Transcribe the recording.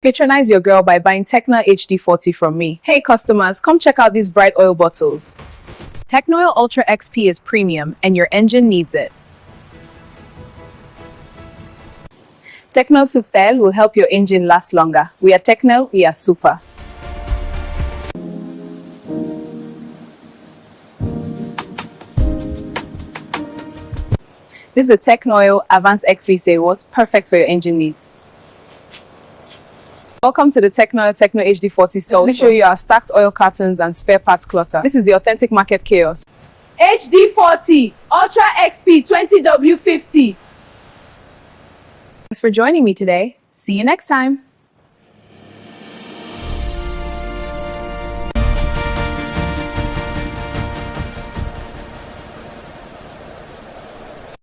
Patronize your girl by buying Techno HD40 from me. Hey customers, come check out these bright oil bottles. Technoil Ultra XP is premium and your engine needs it. Techno Suctel will help your engine last longer. We are Techno, we are super. This is the Technoil Advanced X3 Say What, perfect for your engine needs. Welcome to the Techno HD40 store. Let me show you our stacked oil cartons and spare parts clutter. This is the authentic market chaos. HD40 Ultra XP 20W50. Thanks for joining me today. See you next time.